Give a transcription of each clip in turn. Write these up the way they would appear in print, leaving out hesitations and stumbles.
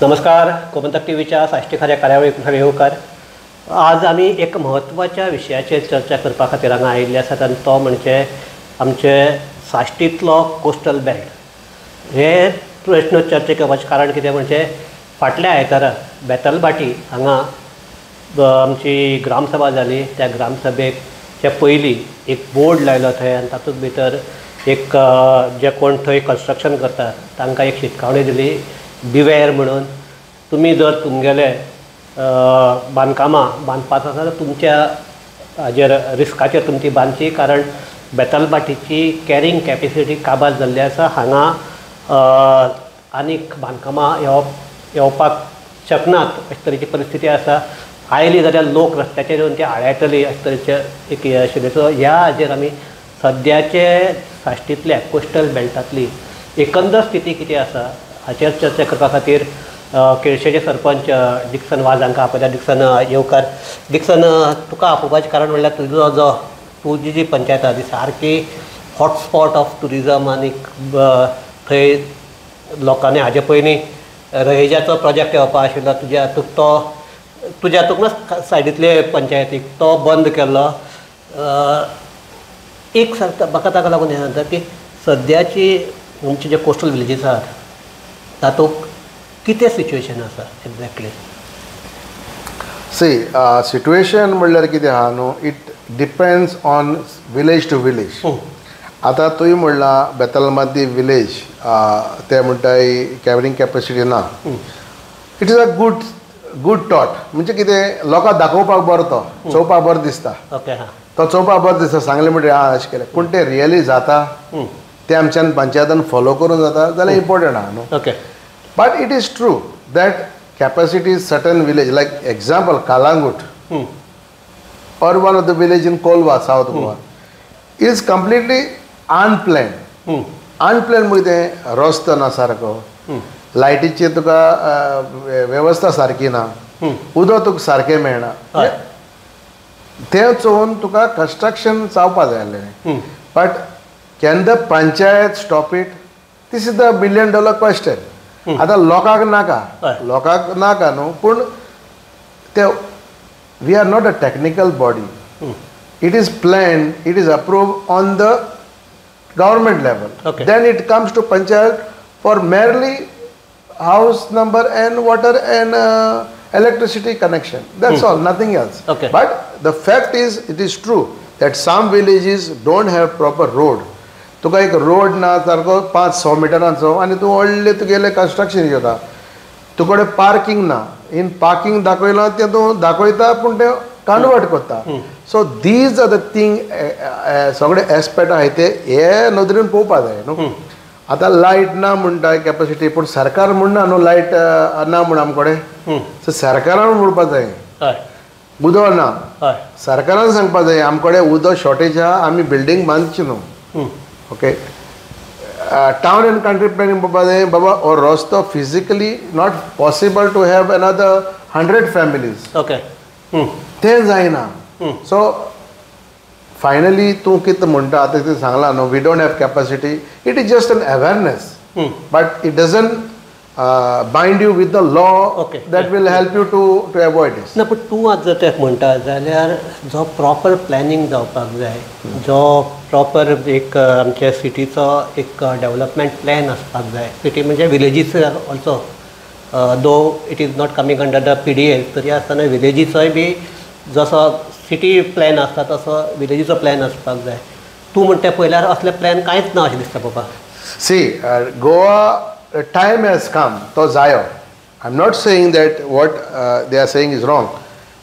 नमस्कार. गोमंतक टीव्हीच्या साश्टीखाऱ्या कार्यावळीक येवकार. आज आमी एक म्हत्वाच्या विशयाचेर चर्चा करपा खातीर हांगा आयिल्ले आसात आनी तो म्हणजे आमचे साश्टींतलो कोस्टल बेल्ट. हे प्रश्न चर्चेक येवपाचें कारण कितें म्हणजे फाटल्या आयतारा बेतलबाटी हांगा आमची ग्रामसभा जाली. त्या ग्रामसभेच्या पयलीं एक बोर्ड लायलो थंय आनी तातूंत भितर एक जे कोण थंय कन्स्ट्रक्शन करतात तांकां एक शिटकावणी दिली, बिवेर म्हणून. तुमी जर तुमगेले बांदकामां बांदपाक आसा जाल्यार तुमच्या हाजेर रिस्काचेर तुमची बांदची, कारण बेतलबाटीची कॅरींग कॅपेसिटी काबार जाल्ली आसा. हांगा आनीक बांदकामां येवपाक शकनात अशे तरेची परिस्थिती आसा. आयली जाल्यार लोक रस्त्याचेर येवन ती आळयतली अशे तरेचे एक हे आशिल्ले. सो ह्या हाजेर आमी सद्याचे साश्टींतल्या कोस्टल बेल्टांतली एकंदर स्थिती कितें आसा हाचेर चर्चा करपा खातीर केळशेचे सरपंच डिक्सन वाज हांकां आपयल्या. डिक्सन येवकार. डिक्सन, तुका आपोवपाचें कारण म्हणल्यार तुजी जी पंचायत आसा ती सारकी हॉटस्पॉट ऑफ टुरिजम आनीक थंय लोकांनी हाजे पयलीं रहेजाचो प्रोजेक्ट येवपा आशिल्लो तुज्या हातूंत सायडींतले पंचायतीक तो बंद केल्लो. एक सांगता म्हाका ताका लागून हें सांगता की सद्याची आमचे जे कोस्टल विलेजीस आसात तातूंत कितें सिच्युएशन आसा एक्झॅक्टली? सिट्युएशन म्हणल्यार कितें आहा न्हू, it depends on village to village. आतां तुवें म्हणलां बेतलबाटी विलेज ते म्हणटा कॅवरिंग कॅपेसिटी ना. It is a good thought. म्हणजे कितें लोकांक दाखोवपाक बरो तो चोवपाक बरो दिसता. ओके. तो चोवपाक बरो दिसता, सांगलें म्हणटरी अशें केलें. पूण तें रियली जाता ते आमच्यान पंचायतान फॉलो करून जाता जाल्यार इम्पॉर्टंट आहा न्हू. Okay. But it is true that capacity certain village like example Calangute or one of the village in Kolwa, South Goa, is completely unplanned. Unplanned म्हणजे रस्तो ना सारको, लायटीची तुका वेवस्था सारकी ना, उदक तुका सारकें मेळना. तें चोवन तुका कंस्ट्रक्शन जावपा जाय आसलें. But can the panchayat stop it? This is the $1 billion question. आतां लोकांक नाका न्हू, पूण ते we are not a technical body. It is planned, it is approved on the government level. Okay. Then it comes to panchayat for merely house number and water and electricity connection. That's all, nothing else. Okay. But the fact is, it is true that some villages don't have proper road. तुका एक road ना सारको 5-6 मिटरांचो आनी तूं व्हडले तुगेलें construction करता. तुकडे parking ना. इन पार्किंग दाखयलां तें तूं दाखयता पूण तें कन्वर्ट करता. So these are the thing सगळे एस्पेक्ट आहाय ते हे नदरेन पळोवपा जाय न्हू. आतां लायट ना म्हणटा कॅपेसिटी, पूण सरकार म्हणना न्हू लायट ना म्हूण आमचे कडेन. सो सरकारान म्हणपा जाय उदक ना. सरकारान सांगपा जाय आमचे कडेन उदक शॉर्टेज आहा, आमी बिल्डींग बांदची न्हू. Okay. Town and country planning पळोवपा जाय बाबा हो रस्तो physically not possible to have another 100 families. Okay. तें जायना. सो फायनली तूं कितें म्हणटा आतां तें सांगलां न्हू, we don't have capacity. It is just an awareness, but it doesn't bind you with the law that will help you to avoid this. ना, पूण तूं आतां जर तें म्हणटा जाल्यार जो प्रॉपर प्लॅनिंग जावपाक जाय, जो प्रॉपर एक आमच्या सिटीचो एक डेवलपमेंट प्लॅन आसपाक जाय. सिटी म्हणजे villages also, though it is not coming under the PDA, तरी आसतना विलेजीचोय बी जसो सिटी प्लॅन आसता तसो विलेजीचो प्लॅन आसपाक जाय. तूं म्हणटा पयल्यार असले प्लॅन कांयच ना अशें दिसता पळोवपाक. See Goa time has come to zayo. I'm not saying that what they are saying is wrong,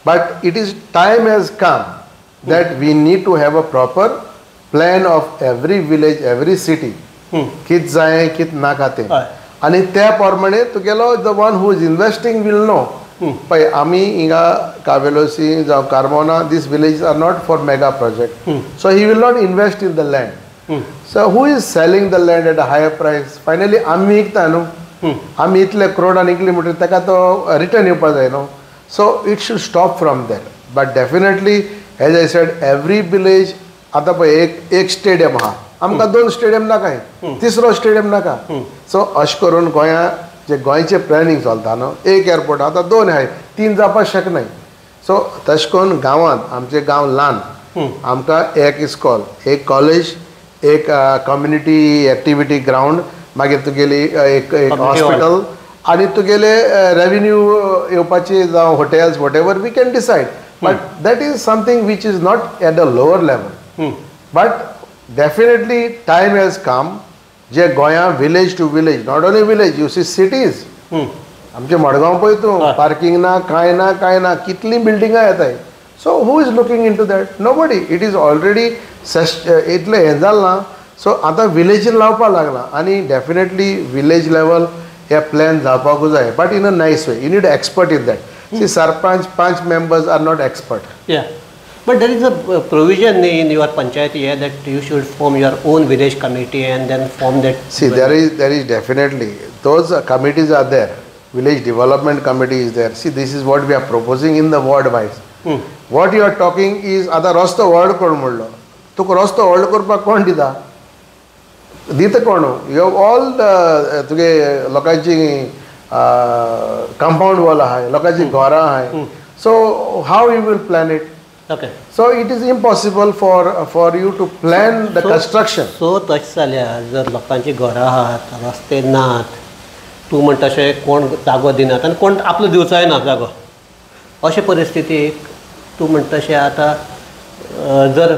but it is time has come that we need to have a proper plan of every village, every city. Kit zaye kit na khate ani त्या प्रमाणे तुगेलो the one who is investing will know. पळय आमी हिंगा कावेलोसी जावं Carmona, these villages are not for mega project, so he will not invest in the land. So who is selling the land at a higher price? Finally आमी विकता न्हू, आमी इतले क्रोडान इकली म्हणटकीर ताका तो रिटर्न येवपा जाय न्हू. So it should stop from there. But definitely as I said every village आतां पळय एक स्टेडियम आहा, आमकां 2 स्टेडियम नाका, तिसरो स्टेडियम नाका. सो अशें करून गोंयांत जे गोंयचे प्लॅनिंग चलता न्हू, एक एअरपोर्ट आतां 2 आहाय, 3 जावपाक शकनाय. सो तशें करून गांवांत आमचे गांव ल्हान, आमकां एक इस्कॉल, एक कॉलेज, एक कम्युनिटी एक्टिविटी ग्राउंड, मागीर तुगेली एक हॉस्पिटल, आनी तुगेले रेवेन्यू येवपाची जावं hotels whatever we can decide. But that is something which is not at the lower level. But definitely time has come जे गोंया village to village, not only village, you see cities. आमचे मडगांव पळय तूं, parking ना, कांय ना, कितली बिल्डिंगां येताय. So who is looking into that? Nobody. It is already इतलें हें जालें ना. सो आतां विलेजीन लावपाक लागला, आनी डेफिनेटली विलेज लेवल हे प्लॅन जावपाकूच जाय, but in a nice way. You need expert in that. See sarpanch 5 members are not expert. Yeah. But there is a provision in your panchayat here that you should form your own village committee and then form that. See, there is definitely those committees are there. Village development committee is there. See, this is what we are proposing in the ward wise. What you are talking is आता रस्तो व्हड कोण म्हणलो, तुका रस्तो व्हड करपाक कोण दिता? दिता कोण? यू हॅव ऑल तुगे लोकांची कंपाऊंड वॉल आहाय, लोकांची घरां आहाय. So how you will plan it? Okay. So it is impossible for you to plan the construction. So तशें जाल्यार जर लोकांची घरां आहात, रस्ते नात, तूं म्हणटा तशें कोण जागो दिनात आनी कोण आपलो दिवचाय ना जागो, अशे परिस्थितीक तूं म्हणटा तशें आतां जर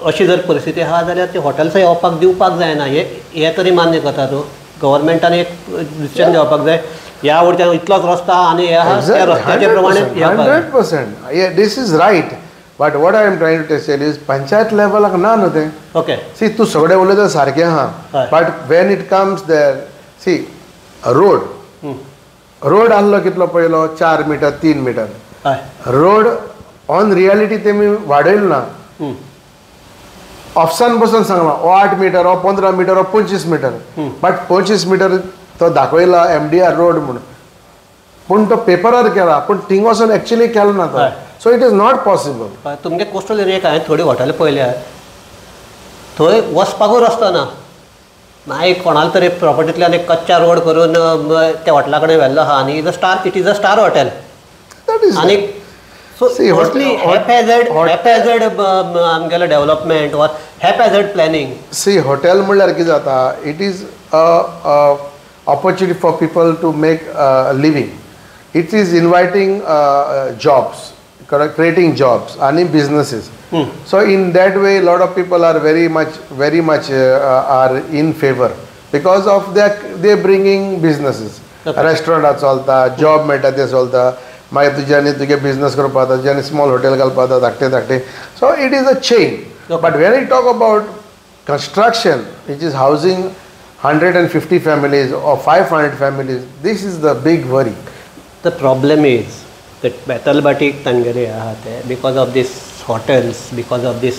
अशी जर परिस्थिती आहा जाल्यार ते हॉटेल्सां येवपाक दिवपाक जायना. हे तरी मान्य करता तूं? गव्हर्मेंटान एक डिसिजन घेवपाक जाय, ह्या वटेन इतलोच रस्तो आनी हे आहा त्या रस्त्याचे प्रमाणे 100%. Yeah, this is right. But what I am trying to tell you is panchayat लेवलाक ना न्हू तें. ओके. सी तूं सगळें उलयता सारकें आहा, but when it comes there, see road आहलो कितलो पयलो? 4 metre 3 metre. Road on reality तेमी वाडयलो ना. ऑफसान बसून सांगला ओ 8 मीटर, ओ 15 मीटर, ओ 25 मीटर. बट 25 मीटर तो दाखयला MDR रोड म्हणून, पूण तो पेपरार केला, पूण थिंग वचून एक्चुअली केलो ना तो. So it is not possible. तुमगे कोस्टल एरियाक हांवें थोडी हॉटेलां पळयल्यात, थंय वचपाकूच रस्तो ना. मागीर कोणालो तरी प्रॉपर्टींतल्यान एक कच्चा रोड करून त्या हॉटेला कडेन व्हेल्लो आहा आनी it is a star hotel. आनी सो मोस्टली हॅपॅझर्ड आमगेलो डेव्हलपमेंट वा हॅपॅझर्ड प्लॅनिंग. सी हॉटेल म्हणल्यार कितें जाता, it is opportunity for people to make a living. It is inviting jobs, creating jobs and businesses. So in that way, a lot of people are very much are in favor because of they bringing businesses. Restaurant चलता, job मेळटा ते चलता, मागीर तुज्यानी तुगे business करपा जाता, तुज्यानी small hotel घालपा जाता, धाकटे. So it is a chain. But when I talk about construction, which is housing 150 families or 500 families, this is the big worry. The problem is that Betalbatik Tangere ahate because of these hotels, because of these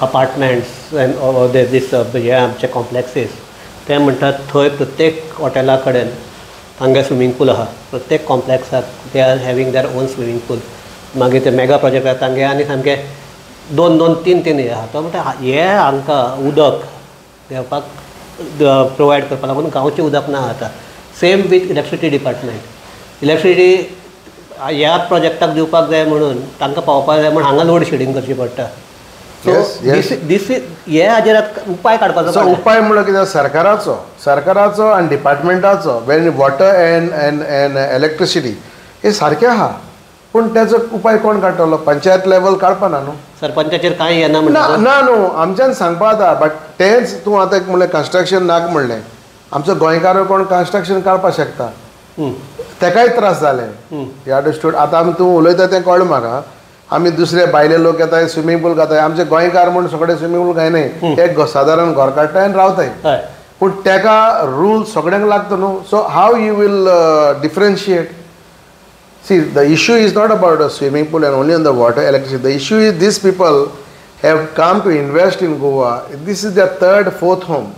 apartments and this आमचे complexes. ते म्हणटात थंय प्रत्येक हॉटेला कडेन तांगे swimming pool आहा. प्रत्येक कॉम्प्लेक्साक they are having their own swimming pool. मागीर ते मेगा प्रोजेक्ट आहा तांगे आनी सामके 2-2, 3 आहा. तो म्हणटा हे हांकां उदक घेवपाक प्रोवायड करपा लागून गांवचें उदक ना आतां. Same with electricity department. Electricity ह्या प्रोजेक्टाक दिवपाक जाय म्हणून तांकां पावपाक जाय म्हणून हांगा लोड शेडिंग करची पडटा. सो दीस हे हाजेर उपाय काडपाचो. उपाय म्हणल्यार कितें सरकाराचो आनी डिपार्टमेंटाचो वेन वॉटर एंड इलेक्ट्रिसिटी हे सारकें आहा, पूण तेजो उपाय कोण काडटलो? पंचायत लेवल काडपाना न्हू. सरपंचाचेर कांय येना ना न्हू. आमच्यान सांगपा जाता, बट तेंच तूं आतां एक म्हणलें कन्स्ट्रक्शन नाक म्हणलें. आमचो गोंयकार कोण कन्स्ट्रक्शन काडपाक शकता? तेकाय त्रास जाले. You understood. आतां आमी तूं उलयता तें कळ्ळें म्हाका. आमी दुसरे भायले लोक येताय स्विमींग पूल घाताय, आमचे गोंयकार म्हणून सगळे स्विमींग पूल घायनाय, एक सादारण घर काडटाय आनी रावताय. पूण तेका रूल सगळ्यांक लागता न्हू. So how you will differentiate? See, the issue is not about a swimming pool and only on the water, electricity. The issue is these people have come to invest in Goa. This is their 3rd, 4th home.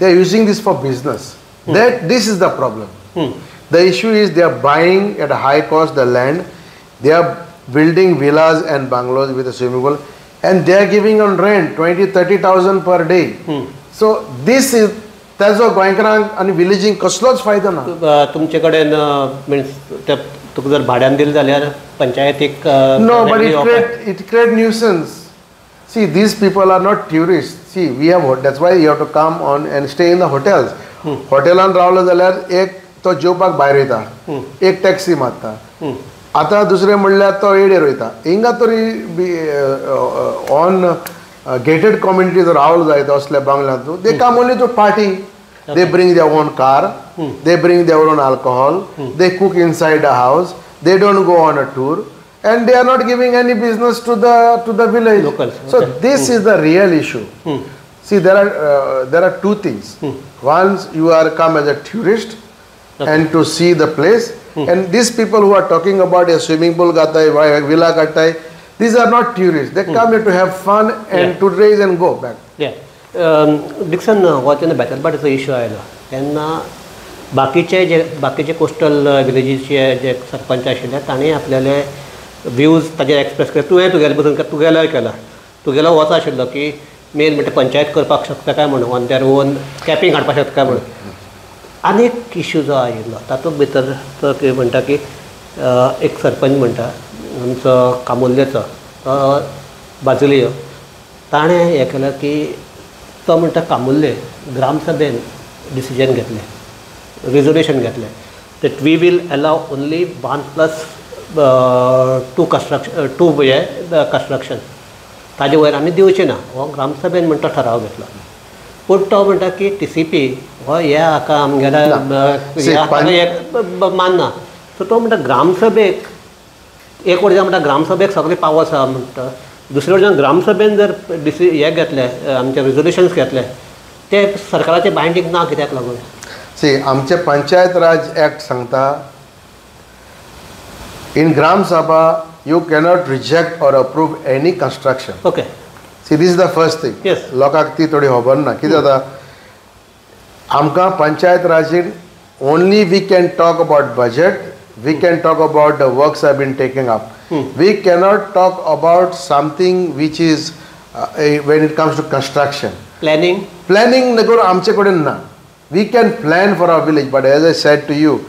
They are using this for business. This is the problem. The issue is they are buying at a high cost the land. They are building villas and bungalows with a swimming pool, and they are giving on rent 20,000-30,000 per day. So this is त्याचो गोंयकारांक आनी विलेजींक कसलोच फायदो ना. तुमचे कडेन means तुका जर भाड्यान दिलें जाल्यार पंचायतीक no but it create nuisance. See, these people are not tourists. See, we have, that's why you have to come on and stay in the hotels. Hotelan रावलो जाल्यार एक तो जेवपाक भायर वयता, एक टॅक्सी मारता. आतां दुसरें म्हणल्यार तो एडेर वयता. हिंगा तरी ऑन gated community जर रावलो जायत असल्या बंगल्यांत, they come only to party. They bring their own car, they bring their own alcohol, they cook inside the house, they don't go on a tour. And they are not giving any business to the village. Locals. So this is the real issue. See, there are two things. Once you are come as a tourist and to see the place, and these people who are talking about a swimming pool gatai, villa gatai, these are not tourists. They come here to have fun and to raise and go back. Yeah. Dixon, what in the battle but it's issue आयलो तेन्ना बाकीचे coastal विलेजीचे जे सरपंच आशिल्ले ताणें आपल्याले views ताजेर express केले. तुगेले बसून तुगेलोय केला. तुगेलो वच आशिल्लो की मेन म्हणटा पंचायत करपाक शकता काय म्हणून ऑन देर ओन कॅपिंग हाडपाक शकता काय म्हणून. आनीक इश्यू जो आयिल्लो तातूंत भितर तो कितें म्हणटा की एक सरपंच म्हणटा आमचो कामुर्लेचो बाजुलियो ताणें हें केलें की तो म्हणटा कामुर्ले ग्रामसभेन डिसिजन घेतलें, रिजोल्युशन घेतलें that we will allow only 1+2 construction. ताजे वयर आमी दिवचे ना हो ग्रामसभेन म्हणटा ठराव घेतलो. पूण तो म्हणटा की TCP हो हे हाका आमगेल्या मानना. सो तो म्हणटा ग्रामसभेक एक वटच्यान म्हणटा ग्रामसभेक सगळे पावर आसा म्हणटा. दुसरे वटच्यान ग्रामसभेन जर हे घेतले आमचे रिजोल्युशन्स घेतले ते सरकाराचे बायंडींग ना कित्याक लागून. सी आमचे पंचायत राज एक्ट सांगता in Gram Sabha you cannot reject or approve any construction. Okay. See, this is the first thing. Yes. लोकांक ती थोडी खबर ना कितें जाता आमकां panchayat राजीन only we can talk about budget, we can talk about the works have been taken up. We cannot talk about something which is when it comes to construction. Planning नगर आमचे कडेन ना. We can plan for our village, but as I said to you,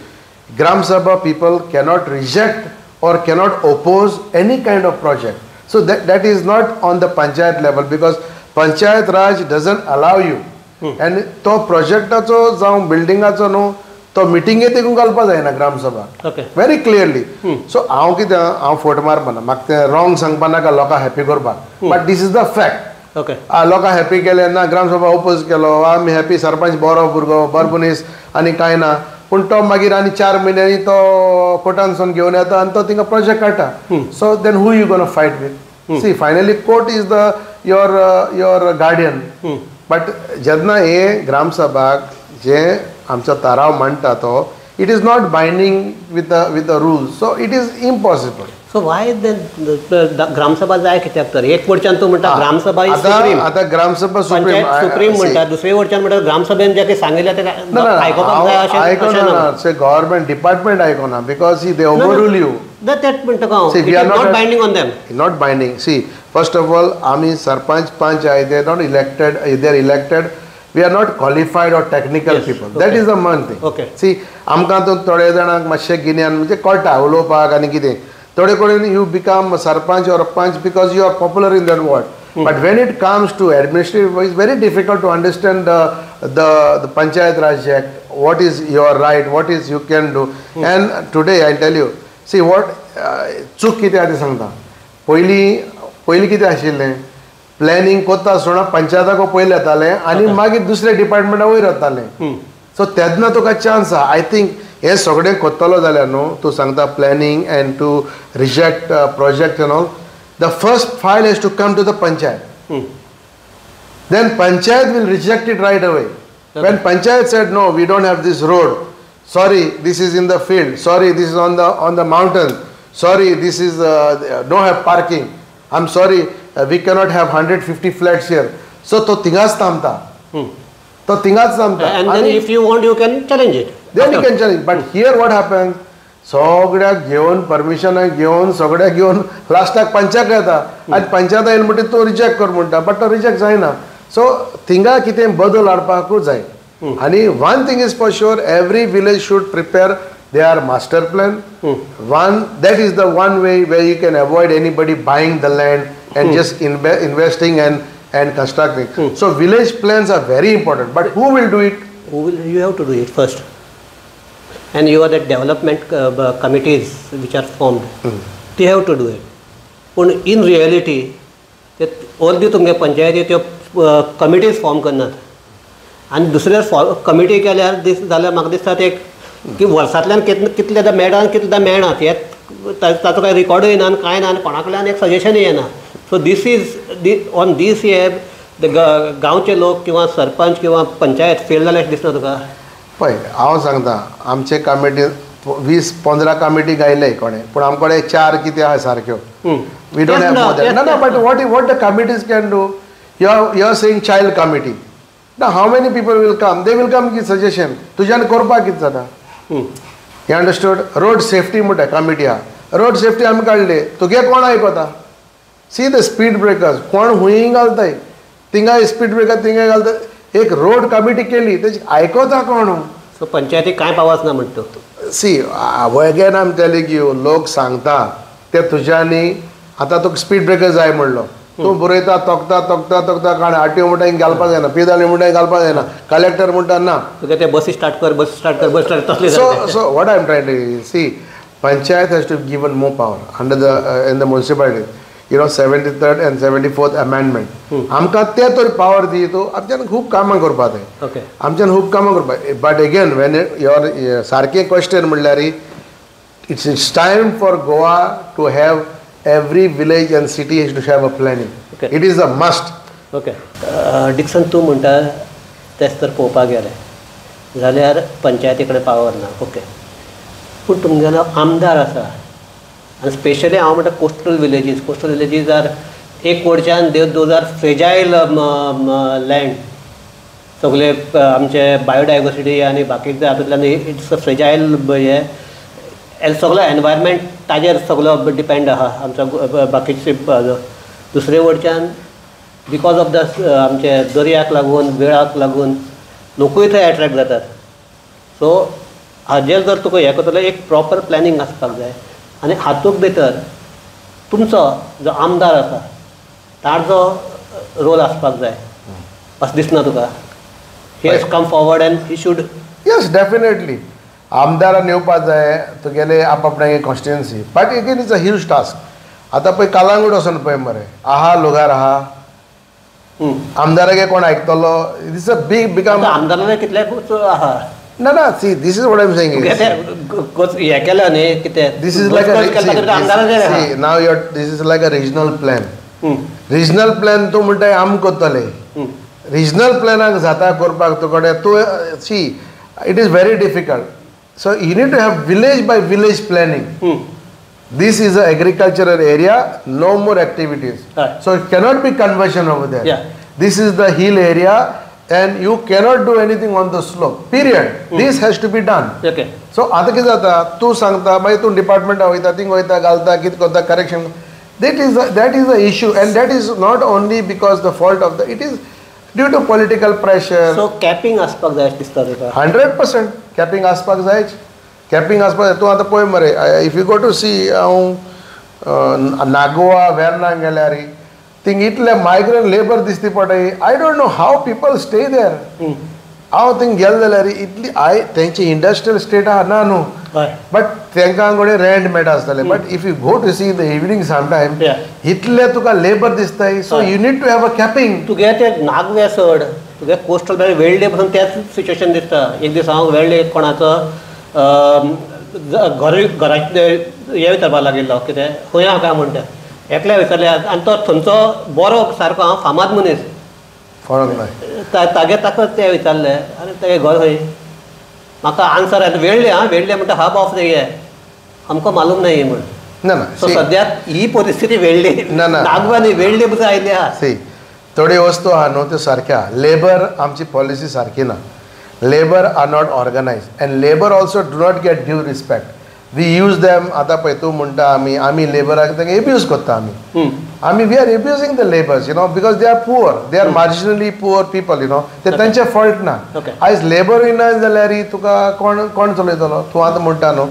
Gram Sabha people cannot reject or cannot oppose any kind of project. So that is not on the panchayat level because panchayat raj doesn't allow you. And to projectacho जावं बिल्डिंगाचो न्हू तो मिटिंगेक देखून घालपा जायना ग्राम सभा. Very clearly. So हांव कितें हांव फोट मारपाना म्हाका तें रॉंग सांगपा नाका लोकांक हॅपी करपाक. But this is the fact. लोकांक हॅपी केले ना ग्राम सभा ओपोज केलो आमी हॅपी सरपंच बरो भुरगो बरबुनीस आनी कांय ना. पूण तो मागीर आनी 4 म्हयन्यांनी तो कोर्टानसून घेवन येता आनी तो थिंगा प्रोजेक्ट काडटा. So then who you gonna fight with. See finally court is the your guardian. But जेन्ना हे ग्राम सभाक जे आमचो थाराव मांडटा तो it is not binding with the rules. So it is impossible. So why ग्रामसभा जाय कित्याक तर एक वटच्यान तूं म्हणटा ग्रामसभा इज सुप्रीम. आतां ग्रामसभा सुप्रीम म्हणटा दुसरे वटच्यान म्हणटा ग्रामसभेन जें कितें सांगिल्लें तें आयकोपाक जाय अशें आयकना. से गव्हर्नमेंट डिपार्टमेंट आयकना because they overrule you. That म्हणटा हांव not binding on them. Not binding. See first of all आमी sarpanch panch I they not elected. They are elected. We are not qualified or technical people. That is the main thing. See, आमकां तो थोडे जाणांक मातशें गिन्यान म्हणजे कळटा उलोवपाक आनी कितें. थोडे कडेन you become a sarpanch or a punch because you are popular in that ward. But when it comes to administrative, it's very difficult to understand the Panchayat Raj Act. What is your right? What is you can do? And today I tell you, see what चूक कितें आहा तें सांगता. पयलीं कितें आशिल्लें planning कोत्ता आसतना पंचायताको पयले येताले आनी मागीर दुसरे डिपार्टमेंटा वयर येताले. सो तेन्ना तुका चान्स आहा. आय थिंक हे सगळें कोत्तलो जाल्यार न्हू तूं सांगता planning and to reject project and all the first file has to come to the panchayat. Then panchayat will reject it right away. When panchayat said no we don't have this road, sorry this is in the field, sorry this is on the mountain, sorry this is no have parking, I am sorry we cannot have 150 flats here. So to tingas tamta. To tingas tamta. And then if you want you can challenge it. Then you can challenge. But here what happens? सगळ्याक घेवन permission घेवन सगळ्याक घेवन लास्टाक पंचायत येता आनी पंचायत येयला म्हणटा तो रिजेक्ट कर म्हणटा. बट तो रिजेक्ट जायना. सो थिंगा कितें बदल हाडपाकूच जाय. आणि one thing is for sure, every village should prepare their master plan. That is the one way where you can avoid anybody buying the land and just investing and constructing. So village plans are very important, but who will do it? You have to do it first. And you are the development committees which are formed. They have to do it. But in reality, all the तुमगे पंचायती त्यो committees form करनात. आनी दुसरे committee केल्यार जाल्यार म्हाका दिसता ते की वर्सांतल्यान कितलेदा मेळटा आनी कितलेदा मेळनात. हे ताचो काय रिकॉर्डूय येना आनी कांय ना आनी कोणा कडल्यान एक सजेशनूय येना. सो दीस इज ऑन दीस गांवचे लोक किंवा सरपंच किंवा पंचायत फेल जाले अशें दिसना तुका? पळय हांव सांगता, आमचे कमिटी 20-15 कमिटी गायले कोणे, पूण आमकडे 4 कितें आहा सारक्यो. We don't have more than. No, but what the committees can do, you are saying child committee. Now how many people will come? They will come with suggestion. तुज्यान करपाक कितें जाता? You understood? Road safety म्हणटा committee आहा. Road safety आमी काडली, तुगे कोण आयकता? सी द स्पीड ब्रेकर्स कोण हुंयी घालताय, थिंगा स्पीड ब्रेकर थिंगा घालता. एक रोड कमिटी केली तेजी आयकता कोण? सो पंचायतीक कांय पावच ना म्हणटा. See again I am telling you, लोक सांगता ते तुज्यांनी. आतां तुका स्पीड ब्रेकर जाय म्हणलो, तूं बरयता तोकता तोकता तोकता काण आरटीओ म्हणटा घालपाक जायना, पिदाली म्हणटा घालपाक जायना, कलेक्टर म्हणटा ना, तुका ते बसी स्टार्ट कर बस स्टार्ट कर बस स्टार्ट तसले. So what I am trying to see, panchayat has to be given more power under the in the municipality. 73rd and 74th amendment. आमकां ते तर पावर दी, तो आमच्यान खूब कामां करपाक जाय. ओके, आमच्यान खूब कामां करपाक. बट अगेन वेन युअर सारकें क्वेश्चन म्हणल्यार it's time for Goa to have every village and city has to have a planning. It is a must. Okay Dixon, तूं म्हणटा तेच तर पळोवपाक गेले जाल्यार पंचायती कडेन पावर ना. ओके, पूण तुमगेलो आमदार आसा आनी स्पेशली हांव म्हणटा कोस्टल विलेजीस आर एक वडच्यान दोज आर फ्रेजायल लँड. सगळे आमचे बायोडायवर्सिटी आनी बाकीचे हातूंतल्यान इट्स अ फ्रेजायल हे सगळो एनवायरमेंट ताजेर सगळो डिपेंड आहा आमचो बाकीचे. दुसरे वडच्यान बिकॉज ऑफ द आमचे दर्याक लागून वेळाक लागून लोकूय थंय एट्रॅक्ट जातात. सो हाजेर जर तुका हें करतलो एक प्रॉपर प्लॅनिंग आसपाक जाय. आनी हातूंत भितर तुमचो जो आमदार आसा ताचो रोल आसपाक जाय अशें दिसना तुका? He has come forward and he should. Yes, definitely आमदारान येवपाक जाय तुगेले आपणागे constituency. But again it's a huge task. आतां पळय कालांगूट वचून पळय मरे, आहा लोगार आहा, आमदारागे कोण आयकतलो? It's a big become. आमदारान कितले आहा? No, see, this is what I'm saying. This is like this is like a regional plan. Regional plan to म्हणटा आम करतले. Regional plan जाता करपाक तुकडे तू see, it is very difficult. So you need to have village by village planning. This is an agricultural area, no more activities. So it cannot be conversion over there. Yeah. This is the hill area. And you cannot do anything on the slope. Period. This has to be done. Okay. So आता कितें जाता, तूं सांगता मागीर तूं डिपार्टमेंटा वयता, thing वयता, घालता, कितें करता, correction. That is the issue, and that is not only because the fault of the. It is due to political pressure. So capping आसपाक जाय दिसता तुका? 100% capping आसपाक जाय. Capping आसपाक जाय. तूं आतां पळय मरे, if you go to see हांव नागोवा वेर्ना गेल्यार थिंग इतले मायग्रंट लेबर दिसती पडटाय. I don't know how people stay there. हांव थिंग गेले जाल्यार इतली तेंची इंडस्ट्रियल स्टेट आहा ना न्हू, बट तांकां कडेन रेंट मेळटा आसतलें. But if you go to see the evening sometime इतले तुका लेबर दिसताय. So you need to have a capping. तुगे ते नागवे चड तुगे कोस्टल वेळडे पासून तेच सिच्युएशन दिसता. एक दीस हांव वेळडे कोणाचो घराचे हे विचारपाक लागिल्लो कितें खंय आहा काय म्हणटा. एकल्या विचारले आनी तो थंयचो बरो सारको हांव फामाद मनीस तागे ताका ते विचारले आनी तेगे घर खंय. म्हाका आन्सर येता वेळडे म्हणटा हब ऑफ द ये आमकां मालूम नाही म्हण. ना ना, सो सद्याक ही परिस्थिती वेळडे नागवा न्ही वेळडे पसून आयली आहा. सी थोडी वस्तू आहा न्हू त्यो सारक्या. लेबर आमची पॉलिसी सारकी ना. Labour are not organise and labour also do not get due respect. We use them. आतां पळय तूं म्हणटा आमी लेबराक तांकां एब्यूज करता आमी. आमी we are abusing the labours because they are poor, they are marginally poor people ते तांचे फॉल्ट ना. आयज लेबर ना जाल्यार तुका कोण कोण चलयतलो? तूं आतां म्हणटा न्हू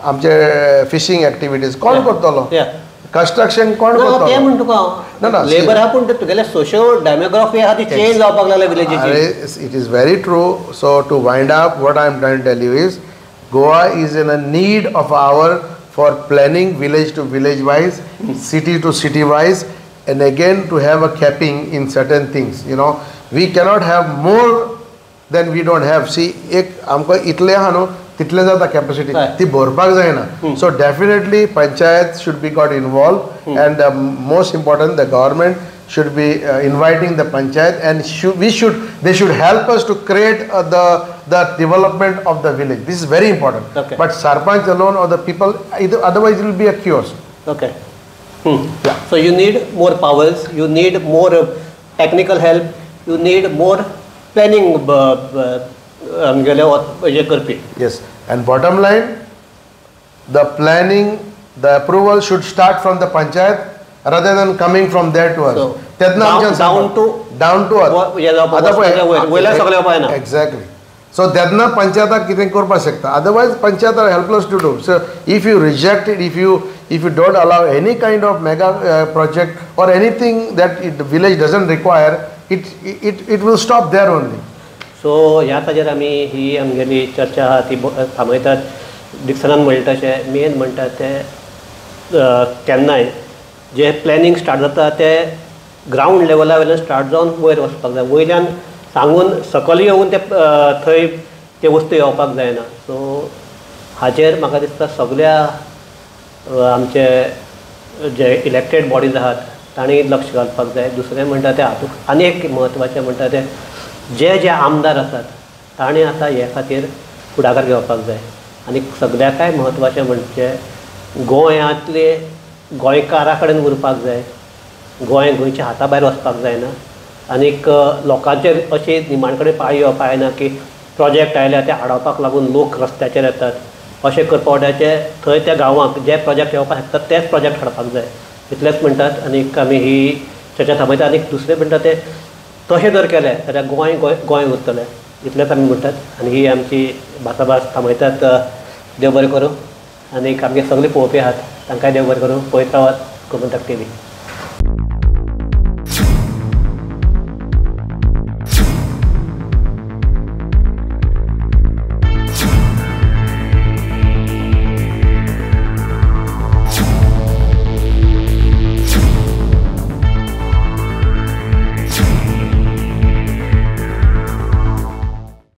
आमचे फिशींग एक्टिविटीज कोण करतलो? कंस्ट्रक्शन कोण करतलो? ते म्हणटा तुका ना लेबर हा पूण तुगेले सोशियो डेमोग्राफी आहा ती चेंज जावपाक लागला विलेजीची. It is very true. So to wind up what I am trying to tell you is Goa is in a need of our for planning village to village wise, city to city wise, and again to have a capping in certain things. We cannot have more than we don't have. See, ek amko itle ha no title jata capacity ti borpak jayna. So definitely panchayat should be got involved, and most important the government should be inviting the panchayat, and they should help us to create the development of the village. This is very important. But sarpanch alone or the people, otherwise it will be a chaos. Okay. Yeah. So you need more powers, you need more technical help, you need more planning. Yes, and bottom line, the planning, the approval should start from the panchayat rather than coming from there to us. So, down to us. Exactly. So तेन्ना पंचायताक कितें करपाक शकता. Otherwise panchayat are helpless to do. So if you reject it, if you don't allow any kind of mega project or anything that the village doesn't require, it will stop there only. So ह्या ताजेर आमी ही आमगेली चर्चा आहा ती थांबयतात. डिक्सनान म्हणटा तशें main म्हणटा ते केन्नाय जे प्लॅनिंग स्टार्ट जाता ते ग्राउंड लेवला वयल्यान स्टार्ट जावन वयर वचपाक जाय. वयल्यान सांगून सकयल येवन ते थंय ते वस्तू येवपाक जायना. सो हाजेर म्हाका दिसता सगळ्या आमचे जे इलेक्टेड बॉडीज आहात तांणी लक्ष घालपाक जाय. दुसरें म्हणटा ते हातूंत आनी एक म्हत्वाचें म्हणटा ते जे आमदार आसात तांणी आतां हे खातीर फुडाकार घेवपाक जाय. आनी सगळ्याकाय म्हत्वाचें म्हणजे गोंयांतले गोंयकारा कडेन उरपाक जाय. गोंयच्या हाता भायर वचपाक जायना. आनीक लोकांचेर अशी निमाणे कडेन पाळी येवपाक जायना की प्रोजेक्ट आयल्या ते आडोवपाक लागून लोक रस्त्याचेर येतात. अशें करपावट्याचे थंय त्या गांवांक जे प्रोजेक्ट येवपाक शकतात तेच प्रोजेक्ट हाडपाक जाय. इतलेंच म्हणटात. आनीक आमी ही चर्चा थांबयतात. आनीक दुसरें म्हणटा ते तशें जर केलें जाल्यार गोंय उरतलें. इतलेंच आमी म्हणटात. आनी ही आमची भासाभास थांबयतात. देव बरें करूं. आनीक आमगे सगळे पळोवपी आहात तांकांय देव बरें करूं. पळयत रावात गोमंतक TV.